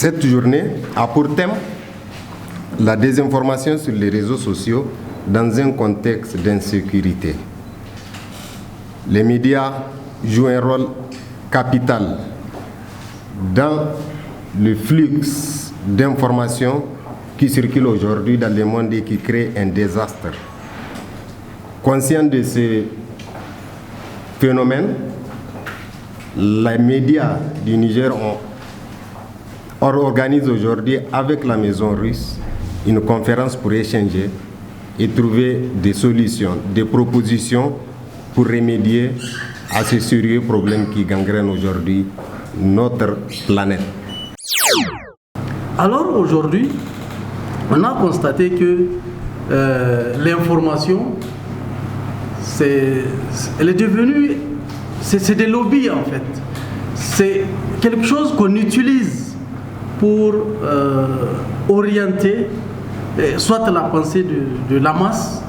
Cette journée a pour thème la désinformation sur les réseaux sociaux dans un contexte d'insécurité. Les médias jouent un rôle capital dans le flux d'informations qui circulent aujourd'hui dans le monde et qui créent un désastre. Conscient de ce phénomène, les médias du Niger organisent aujourd'hui avec la Maison russe une conférence pour échanger et trouver des solutions, des propositions pour remédier à ce sérieux problème qui gangrène aujourd'hui notre planète. Alors aujourd'hui, on a constaté que l'information, elle est devenue, c'est des lobbies en fait. C'est quelque chose qu'on utilise pour orienter soit la pensée de la masse,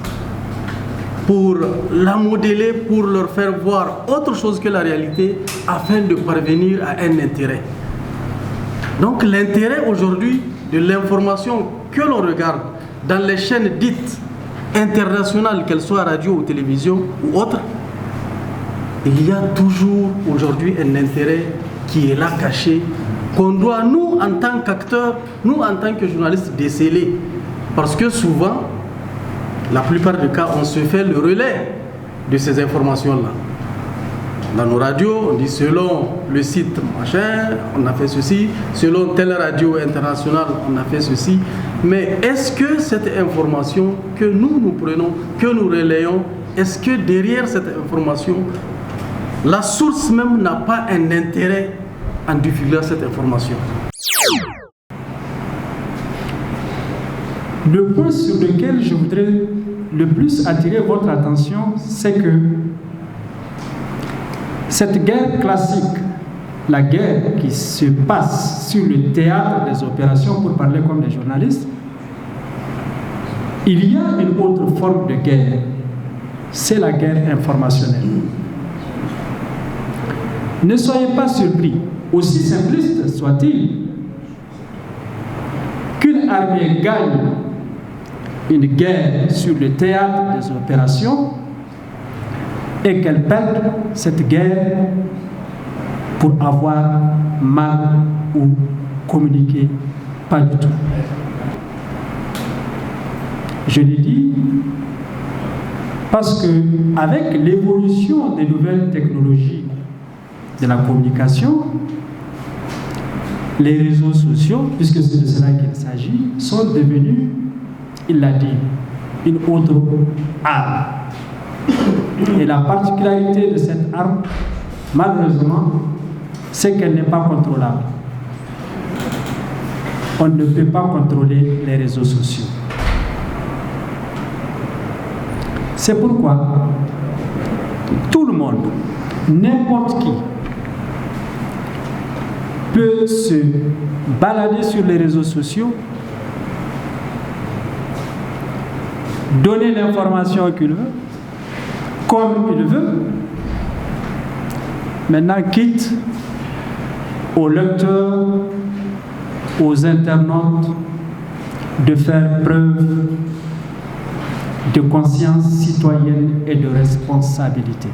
pour la modeler, pour leur faire voir autre chose que la réalité afin de parvenir à un intérêt. Donc l'intérêt aujourd'hui de l'information que l'on regarde dans les chaînes dites internationales, qu'elles soient radio ou télévision ou autres, il y a toujours aujourd'hui un intérêt qui est là caché, qu'on doit nous en tant qu'acteurs, nous en tant que journalistes déceler. Parce que souvent, la plupart des cas, on se fait le relais de ces informations-là. Dans nos radios, on dit selon le site machin, on a fait ceci, selon telle radio internationale, on a fait ceci. Mais est-ce que cette information que nous prenons, que nous relayons, est-ce que derrière cette information, la source même n'a pas un intérêt en divulguant cette information? Le point sur lequel je voudrais le plus attirer votre attention, c'est que cette guerre classique, la guerre qui se passe sur le théâtre des opérations, pour parler comme les journalistes, il y a une autre forme de guerre, c'est la guerre informationnelle. Ne soyez pas surpris, aussi simpliste soit-il, qu'une armée gagne une guerre sur le théâtre des opérations et qu'elle perde cette guerre pour avoir mal ou communiqué, pas du tout. Je l'ai dit parce que avec l'évolution des nouvelles technologies de la communication, les réseaux sociaux, puisque c'est de cela qu'il s'agit, sont devenus, il l'a dit, une autre arme. Et la particularité de cette arme, malheureusement, c'est qu'elle n'est pas contrôlable. On ne peut pas contrôler les réseaux sociaux. C'est pourquoi tout le monde, n'importe qui, peut se balader sur les réseaux sociaux, donner l'information qu'il veut, comme il veut. Maintenant, quitte aux lecteurs, aux internautes de faire preuve de conscience citoyenne et de responsabilité.